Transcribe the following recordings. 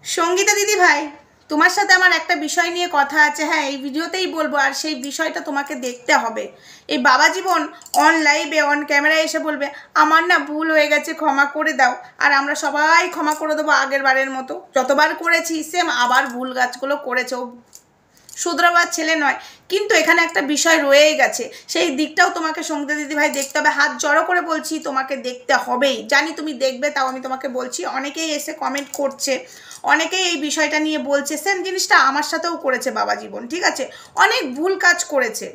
সঙ্গীতা দিদি ভাই, তোমার সাথে আমার একটা বিষয় নিয়ে কথা আছে। হ্যাঁ, এই ভিডিওতেই বলবো, আর সেই বিষয়টা তোমাকে দেখতে হবে। এই বাবা জীবন অন লাইভে অন ক্যামেরায় এসে বলবে আমার না ভুল হয়ে গেছে, ক্ষমা করে দাও। আর আমরা সবাই ক্ষমা করে দেবো আগের বারের মতো, যতবার করেছি সেম আবার ভুল গাছগুলো করেছে। ও শুধরাবার ছেলে নয়, কিন্তু এখানে একটা বিষয় রয়েই গেছে, সেই দিকটাও তোমাকে সঙ্গীতা দিদি ভাই দেখতে হবে। হাত জড়ো করে বলছি, তোমাকে দেখতে হবেই। জানি তুমি দেখবে, তাও আমি তোমাকে বলছি। অনেকেই এসে কমেন্ট করছে, অনেকেই এই বিষয়টা নিয়ে বলছে। সেম জিনিসটা আমার সাথেও করেছে বাবা জীবন, ঠিক আছে? অনেক ভুল কাজ করেছে,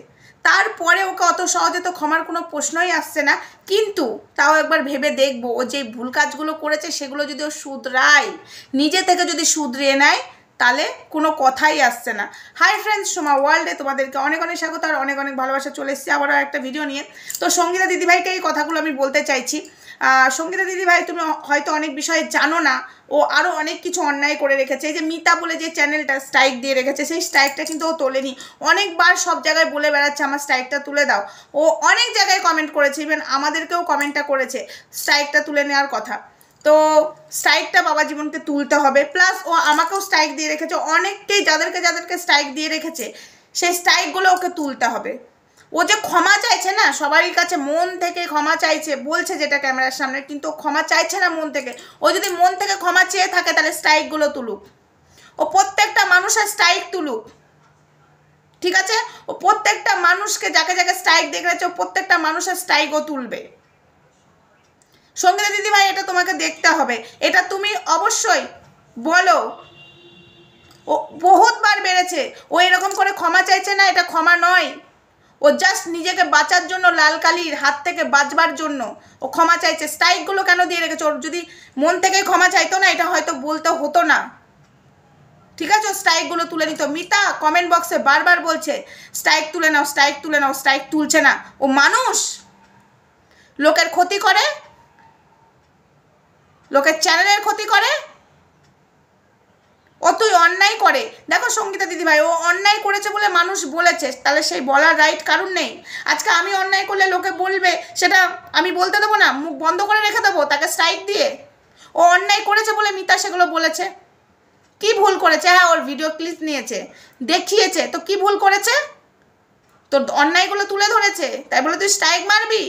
তারপরে ওকে অত সহজে তো ক্ষমার কোনো প্রশ্নই আসছে না। কিন্তু তাও একবার ভেবে দেখবো, ও যে ভুল কাজগুলো করেছে সেগুলো যদি ও শুধরায়, নিজে থেকে যদি শুধরিয়ে নেয়, তাহলে কোনো কথাই আসছে না। হাই ফ্রেন্ডস, সোমা ওয়ার্ল্ডে তোমাদেরকে অনেক অনেক স্বাগত আর অনেক অনেক ভালোবাসা। চলে এসেছি আবারও একটা ভিডিও নিয়ে। তো সঙ্গীতা দিদিভাইকে এই কথাগুলো আমি বলতে চাইছি। সঙ্গীতা দিদিভাই, তুমি হয়তো অনেক বিষয়ে জানো না, ও আরও অনেক কিছু অন্যায় করে রেখেছে। এই যে মিতা বলে যে চ্যানেলটা স্ট্রাইক দিয়ে রেখেছে, সেই স্ট্রাইকটা কিন্তু ও তোলেনি। অনেকবার সব জায়গায় বলে বেড়াচ্ছে আমার স্ট্রাইকটা তুলে দাও। ও অনেক জায়গায় কমেন্ট করেছে, ইভেন আমাদেরকেও কমেন্টটা করেছে স্ট্রাইকটা তুলে নেওয়ার কথা। তো স্ট্রাইকটা বাবা জীবনকে তুলতে হবে। প্লাস ও আমাকেও স্ট্রাইক দিয়ে রেখেছে, অনেককেই যাদেরকে স্ট্রাইক দিয়ে রেখেছে, সেই স্ট্রাইকগুলো ওকে তুলতে হবে। ও যে ক্ষমা চাইছে না, সবারই কাছে মন থেকে ক্ষমা চাইছে, বলছে যেটা ক্যামেরার সামনে, কিন্তু ক্ষমা চাইছে না মন থেকে। ও যদি মন থেকে ক্ষমা চেয়ে থাকে, তাহলে স্ট্রাইকগুলো তুলুক। ও প্রত্যেকটা মানুষের স্ট্রাইক তুলুক, ঠিক আছে? ও প্রত্যেকটা মানুষকে, যাকে যাকে স্ট্রাইক দেখেছে, ও প্রত্যেকটা মানুষের স্ট্রাইকও তুলবে। সঙ্গীতা দিদিভাই, এটা তোমাকে দেখতে হবে। এটা তুমি অবশ্যই বলো। ও বহুতবার বেড়েছে, ও এরকম করে ক্ষমা চাইছে না, এটা ক্ষমা নয়। ও জাস্ট নিজেকে বাঁচার জন্য, লাল কালির হাত থেকে বাঁচবার জন্য ও ক্ষমা চাইছে। স্ট্রাইকগুলো কেন দিয়ে রেখেছে? ওর যদি মন থেকে ক্ষমা চাইতো না, এটা হয়তো বলতে হতো না, ঠিক আছে? ও স্ট্রাইকগুলো তুলে নিত। মিতা কমেন্ট বক্সে বারবার বলছে স্ট্রাইক তুলে নাও, স্ট্রাইক তুলে নাও। স্ট্রাইক তুলছে না। ও মানুষ, লোকের ক্ষতি করে, লোকের চ্যানেলের ক্ষতি করে, ও তুই অন্যায় করে। দেখো সঙ্গীতা দিদিভাই, ও অন্যায় করেছে বলে মানুষ বলেছে, তাহলে সেই বলার রাইট কারণ নেই? আজকে আমি অন্যায় করলে লোকে বলবে, সেটা আমি বলতে দেবো না? মুখ বন্ধ করে রেখে দেবো তাকে স্ট্রাইক দিয়ে? ও অন্যায় করেছে বলে মিতা সেগুলো বলেছে। কি ভুল করেছে? হ্যাঁ, ওর ভিডিও ক্লিপ নিয়েছে, দেখিয়েছে, তো কি ভুল করেছে? তোর অন্যায়গুলো তুলে ধরেছে, তাই বলে তুই স্ট্রাইক মারবি?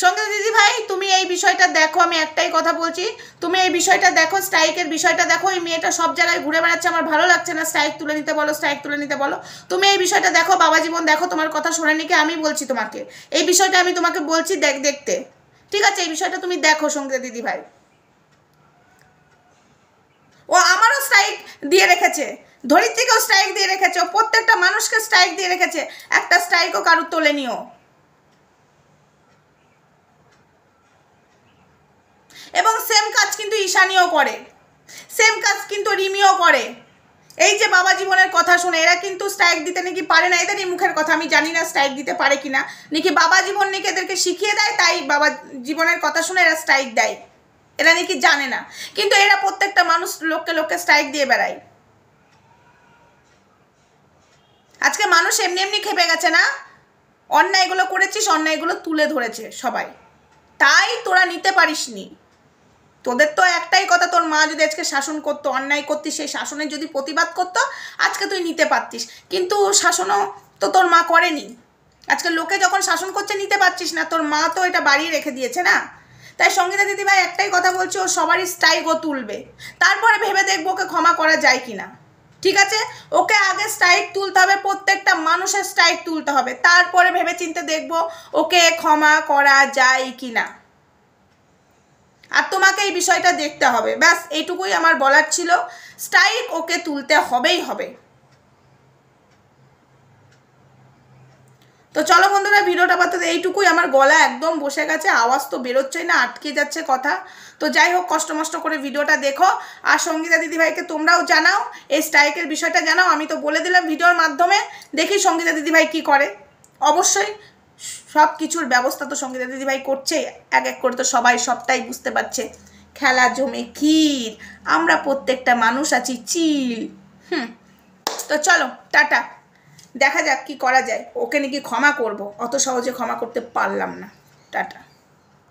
সঙ্গীতা দিদি ভাই, তুমি এই বিষয়টা দেখো। আমি একটাই কথা বলছি, তুমি এই বিষয়টা দেখো, স্ট্রাইকের বিষয়টা দেখো। এই মেয়েটা সব জায়গায় ঘুরে বেড়াচ্ছে, আমার ভালো লাগছে না। স্ট্রাইক তুলে নিতে বলো, স্ট্রাইক তুলে নিতে বলো। তুমি এই বিষয়টা দেখো। বাবা জীবন দেখো, তোমার কথা শোনেনি কি? আমি বলছি তোমাকে এই বিষয়টা, আমি তোমাকে বলছি দেখতে, ঠিক আছে? এই বিষয়টা তুমি দেখো সঙ্গীতা দিদি ভাই। ও আমারও স্ট্রাইক দিয়ে রেখেছে, ধরিত্রীকেও স্ট্রাইক দিয়ে রেখেছে, ও প্রত্যেকটা মানুষকে স্ট্রাইক দিয়ে রেখেছে। একটা স্ট্রাইকও কারুর তোলেনিও। এবং সেম কাজ কিন্তু ঈশানীও করে, সেম কাজ কিন্তু রিমিও করে। এই যে বাবা জীবনের কথা শুনে এরা কিন্তু স্ট্রাইক দিতে নাকি পারে না। এদেরই মুখের কথা, আমি জানি না স্ট্রাইক দিতে পারে কিনা। নাকি বাবা জীবন নাকি এদেরকে শিখিয়ে দেয়, তাই বাবা জীবনের কথা শুনে এরা স্ট্রাইক দেয়। এরা নাকি জানে না, কিন্তু এরা প্রত্যেকটা মানুষ লোককে স্ট্রাইক দিয়ে বেড়ায়। আজকে মানুষ এমনি এমনি খেপে গেছে না, অন্যায়গুলো করেছিস, অন্যায়গুলো তুলে ধরেছে সবাই, তাই তোরা নিতে পারিসনি। তোদের তো একটাই কথা, তোর মা যদি আজকে শাসন করতো, অন্যায় করতিস, সেই শাসনের যদি প্রতিবাদ করতো, আজকে তুই নিতে পারতিস। কিন্তু শাসনও তো তোর মা করেনি। আজকে লোকে যখন শাসন করছে নিতে পারছিস না, তোর মা তো এটা বাড়িয়ে রেখে দিয়েছে না। তাই সঙ্গীতা দিদিভাই একটাই কথা বলছি, ও সবারই স্ট্রাইক ও তুলবে, তারপরে ভেবে দেখবো ওকে ক্ষমা করা যায় কি না, ঠিক আছে? ওকে আগে স্ট্রাইক তুলতে হবে, প্রত্যেকটা মানুষের স্ট্রাইক তুলতে হবে, তারপরে ভেবে চিন্তে দেখবো ওকে ক্ষমা করা যায় কি না। আর তোমাকে এই বিষয়টা দেখতে হবে, ব্যাস এইটুকুই আমার বলার ছিল। স্ট্রাইক ওকে তুলতে হবেই হবে। তো চলো বন্ধুরা, ভিডিওটা আপাতত এইটুকুই। আমার গলা একদম বসে গেছে, আওয়াজ তো বেরোচ্ছই না, আটকে যাচ্ছে কথা। তো যাই হোক, কষ্ট মষ্ট করে ভিডিওটা দেখো। আর সঙ্গীতা দিদিভাইকে তোমরাও জানাও, এই স্ট্রাইকের বিষয়টা জানাও। আমি তো বলে দিলাম ভিডিওর মাধ্যমে, দেখি সঙ্গীতা দিদিভাই কি করে। অবশ্যই সব কিছুর ব্যবস্থা তো সঙ্গীতা দিদিভাই করছে, এক এক করে তো সবাই সবটাই বুঝতে পারছে। খেলা জমে ক্ষীর, আমরা প্রত্যেকটা মানুষ আছি চিল। তো চলো টাটা, দেখা যাক কি করা যায়। ওকে নাকি ক্ষমা করব, অত সহজে ক্ষমা করতে পারলাম না। টাটা।